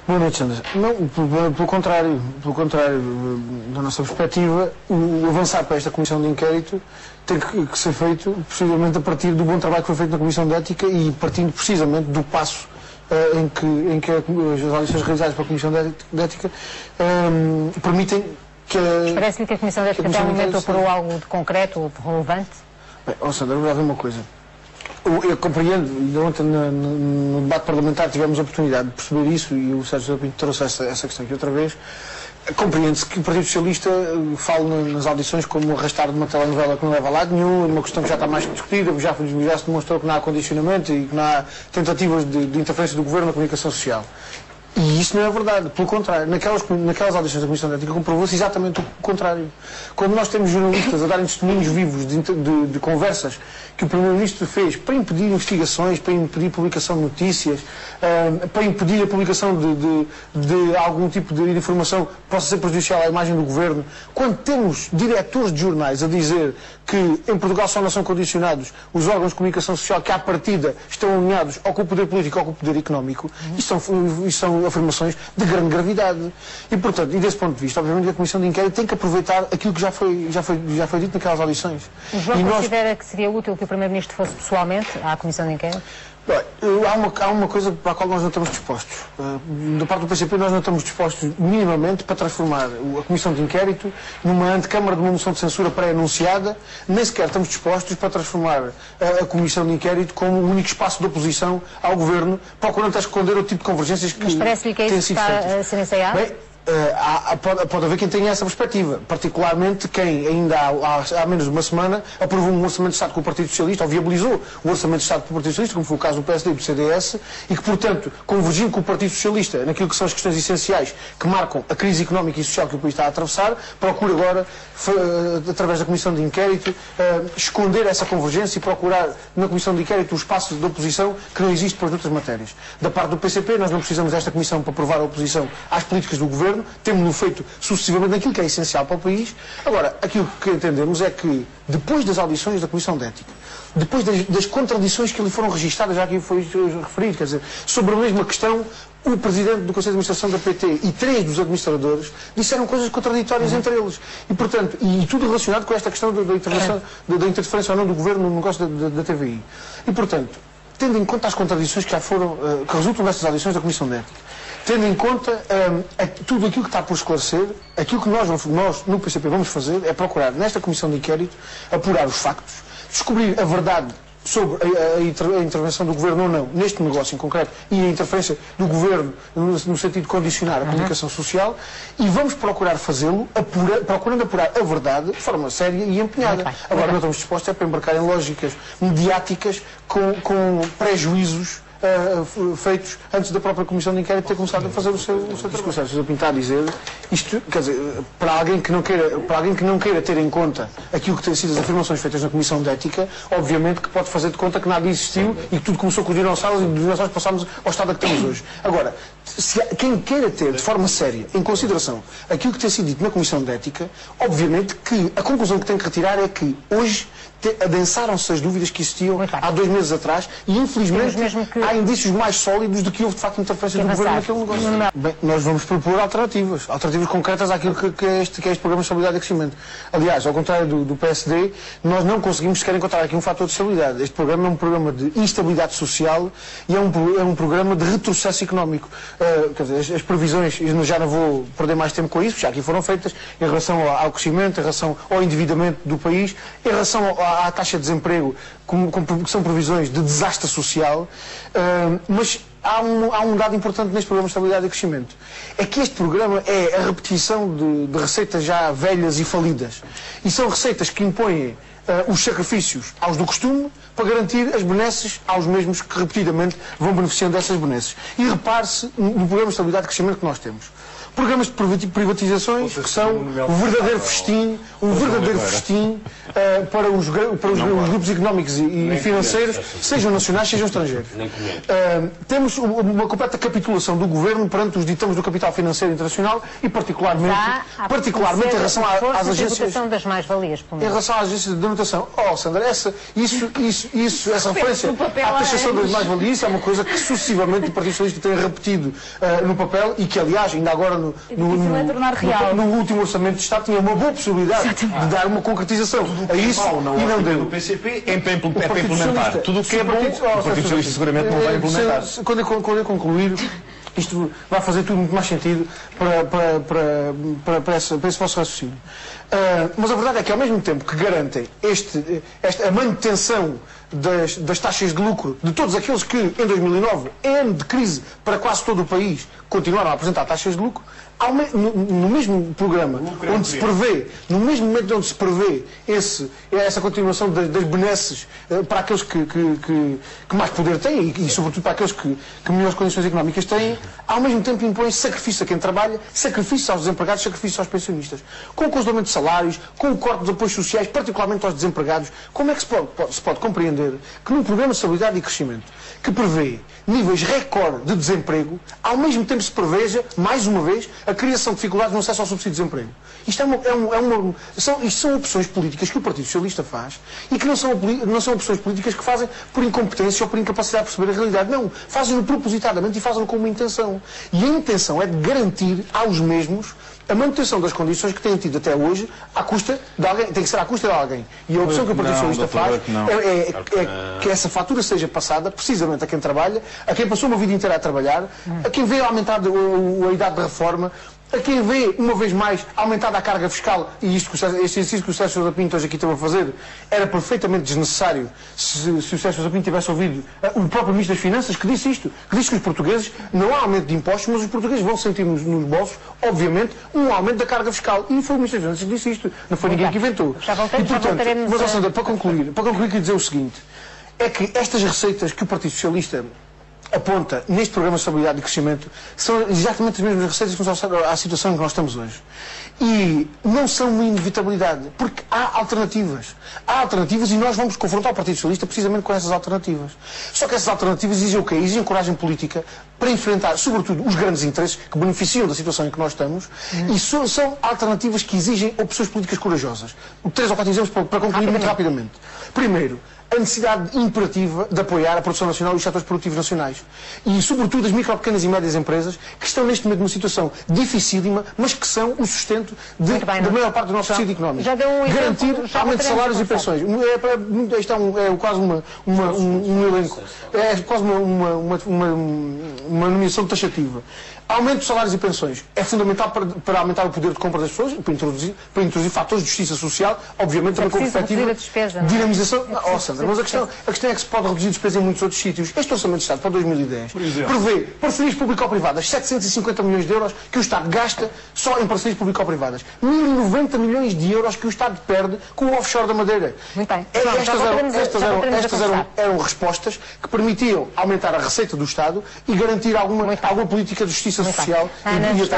Boa noite, Sandra. Não, pelo contrário, da nossa perspectiva, o avançar para esta Comissão de Inquérito tem que ser feito precisamente a partir do bom trabalho que foi feito na Comissão de Ética e partindo precisamente do passo em que as audições realizadas pela Comissão de Ética permitem que Mas parece-lhe que a Comissão de Ética até o momento apurou algo de concreto ou de relevante? Bem, Sandra, eu vou ver uma coisa. Eu compreendo, e ontem no debate parlamentar tivemos a oportunidade de perceber isso e o Sérgio José Pinto trouxe essa questão aqui outra vez. Compreende-se que o Partido Socialista fala nas audições como arrastar de uma telenovela que não leva a lado nenhum, uma questão que já está mais que discutida, já se demonstrou que não há condicionamento e que não há tentativas de interferência do Governo na comunicação social. E isso não é verdade, pelo contrário, naquelas audições da Comissão de Ética comprovou-se exatamente o contrário. Quando nós temos jornalistas a darem testemunhos vivos de conversas que o Primeiro-Ministro fez para impedir investigações, para impedir publicação de notícias, para impedir a publicação de algum tipo de informação que possa ser prejudicial à imagem do Governo, quando temos diretores de jornais a dizer que em Portugal só não são condicionados os órgãos de comunicação social que à partida estão alinhados ou com o poder político ou com o poder económico, isto são afirmações de grande gravidade. E, portanto, e desse ponto de vista, obviamente, a Comissão de Inquérito tem que aproveitar aquilo que já foi dito naquelas audições. O João considera que seria útil que o Primeiro-Ministro fosse pessoalmente à Comissão de Inquérito? Bem, há uma coisa para a qual nós não estamos dispostos. Da parte do PCP, nós não estamos dispostos minimamente para transformar a Comissão de Inquérito numa antecâmara de uma moção de censura pré-anunciada, nem sequer estamos dispostos para transformar a Comissão de Inquérito como o único espaço de oposição ao Governo, procurando esconder o tipo de convergências que têm sido feitas. Mas parece-lhe que é isso que está a ser ensaiado? Bem, pode haver quem tenha essa perspectiva, particularmente quem ainda há menos de uma semana aprovou um orçamento de Estado com o Partido Socialista, ou viabilizou o orçamento de Estado com o Partido Socialista, como foi o caso do PSD e do CDS, e que, portanto, convergindo com o Partido Socialista naquilo que são as questões essenciais que marcam a crise económica e social que o país está a atravessar, procura agora, através da Comissão de Inquérito, esconder essa convergência e procurar na Comissão de Inquérito o espaço de oposição que não existe para as outras matérias. Da parte do PCP, nós não precisamos desta Comissão para provar a oposição às políticas do Governo, temos-no feito sucessivamente naquilo que é essencial para o país. Agora, aquilo que entendemos é que, depois das audições da Comissão de Ética, depois das contradições que ali foram registadas, já aqui foi referido, quer dizer, sobre a mesma questão, o Presidente do Conselho de Administração da PT e 3 dos administradores disseram coisas contraditórias entre eles. E, portanto, e tudo relacionado com esta questão da interferência ou não do Governo no negócio da TVI. E, portanto, tendo em conta as contradições que já foram, que resultam destas audições da Comissão de Ética, tendo em conta tudo aquilo que está por esclarecer, aquilo que nós no PCP vamos fazer é procurar, nesta Comissão de Inquérito, apurar os factos, descobrir a verdade sobre a intervenção do Governo ou não neste negócio em concreto e a interferência do Governo no sentido de condicionar a comunicação social, e vamos procurar fazê-lo procurando apurar a verdade de forma séria e empenhada. Agora não estamos dispostos para embarcar em lógicas mediáticas com prejuízos feitos antes da própria Comissão de Inquérito ter começado a fazer o seu trabalho. O Sérgio Pinto a dizer isto, quer dizer, para alguém que não queira ter em conta aquilo que têm sido as afirmações feitas na Comissão de Ética, obviamente que pode fazer de conta que nada existiu e que tudo começou com os dinossauros e dos dinossauros passámos ao estado a que estamos hoje. Agora, quem queira ter de forma séria em consideração aquilo que tem sido dito na Comissão de Ética, obviamente que a conclusão que tem que retirar é que hoje adensaram-se as dúvidas que existiam há 2 meses atrás e, infelizmente, há indícios mais sólidos de que houve, de facto, interferência do Governo naquele negócio. Bem, nós vamos propor alternativas concretas àquilo que é este Programa de Estabilidade e Crescimento. Aliás, ao contrário do PSD, nós não conseguimos sequer encontrar aqui um fator de estabilidade. Este programa é um programa de instabilidade social e é um programa de retrocesso económico. Quer dizer, as previsões, eu já não vou perder mais tempo com isso, já aqui foram feitas, em relação ao crescimento, em relação ao endividamento do país, em relação à taxa de desemprego, que são previsões de desastre social, mas há um dado importante neste Programa de Estabilidade e Crescimento. É que este programa é a repetição de receitas já velhas e falidas. E são receitas que impõem os sacrifícios aos do costume para garantir as benesses aos mesmos que repetidamente vão beneficiando dessas benesses. E repare-se no Programa de Estabilidade e Crescimento que nós temos. programas de privatizações que são um verdadeiro festim, para os grupos económicos e financeiros, sejam nacionais, sejam estrangeiros. Temos uma completa capitulação do governo perante os ditames do capital financeiro internacional e particularmente em relação às agências das mais-valias, em relação às agências de denotação. Sandra, essa referência à taxação das mais-valias é uma coisa que sucessivamente o Partido Socialista tem repetido no papel e que, aliás, ainda agora no último Orçamento de Estado tinha uma boa possibilidade de dar uma concretização a isso e não deu. O PCP é para implementar. Tudo o que é bom, o Partido Socialista seguramente não vai implementar. Quando eu concluir, isto vai fazer tudo muito mais sentido para esse vosso raciocínio. Mas a verdade é que, ao mesmo tempo que garantem a manutenção das taxas de lucro de todos aqueles que, em 2009, em ano de crise para quase todo o país, continuaram a apresentar taxas de lucro, no mesmo programa, onde se prevê, no mesmo momento onde se prevê essa continuação das benesses para aqueles que mais poder têm e sobretudo para aqueles que melhores condições económicas têm, ao mesmo tempo impõe sacrifício a quem trabalha, sacrifício aos desempregados, sacrifício aos pensionistas. Com o congelamento de salários, com o corte dos apoios sociais, particularmente aos desempregados, como é que se pode compreender que num programa de estabilidade e crescimento que prevê níveis recorde de desemprego, ao mesmo tempo se preveja, mais uma vez, a criação de dificuldades no acesso ao subsídio de desemprego? Isto são opções políticas que o Partido Socialista faz e que não são opções políticas que fazem por incompetência ou por incapacidade de perceber a realidade. Não, fazem-no propositadamente e fazem-no com uma intenção. E a intenção é de garantir aos mesmos a manutenção das condições que têm tido até hoje à custa de alguém. Tem que ser à custa de alguém. E a opção que o Partido Socialista faz é que essa fatura seja passada precisamente a quem trabalha, a quem passou uma vida inteira a trabalhar, a quem vê aumentar a idade de reforma, a quem vê, uma vez mais, aumentada a carga fiscal, e este exercício que o Sérgio Sousa Pinto hoje aqui estava a fazer, era perfeitamente desnecessário se o Sérgio Sousa Pinto tivesse ouvido o próprio Ministro das Finanças, que disse isto, que disse que os portugueses, não há aumento de impostos, mas os portugueses vão sentir nos bolsos, obviamente, um aumento da carga fiscal. E foi o Ministro das Finanças que disse isto, não foi ninguém que inventou. Mas, Sandra, para concluir, queria dizer o seguinte, é que estas receitas que o Partido Socialista aponta neste programa de estabilidade e crescimento são exatamente as mesmas receitas que nos auxiliam à situação em que nós estamos hoje. E não são uma inevitabilidade, porque há alternativas. Há alternativas e nós vamos confrontar o Partido Socialista precisamente com essas alternativas. Só que essas alternativas exigem o quê? Exigem coragem política para enfrentar, sobretudo, os grandes interesses que beneficiam da situação em que nós estamos e são alternativas que exigem opções políticas corajosas. 3 ou 4 exemplos para concluir muito rapidamente. Primeiro, a necessidade imperativa de apoiar a produção nacional e os setores produtivos nacionais. E, sobretudo, as micro, pequenas e médias empresas que estão neste momento numa situação dificílima, mas que são o sustento da maior parte do nosso tecido económico. Garantir aumento de salários e pensões. Isto é quase um elenco. É quase uma nomeação taxativa. Aumento de salários e pensões é fundamental para aumentar o poder de compra das pessoas, para introduzir fatores de justiça social, obviamente também com perspectiva de dinamização. Sandra, mas a questão é que se pode reduzir despesa em muitos outros sítios. Este Orçamento de Estado para 2010 prevê parcerias público-privadas, 750 milhões de euros que o Estado gasta só em parcerias público-privadas. 1.090 milhões de euros que o Estado perde com o offshore da Madeira. Muito bem. Estas eram respostas que permitiam aumentar a receita do Estado e garantir alguma política de justiça social e até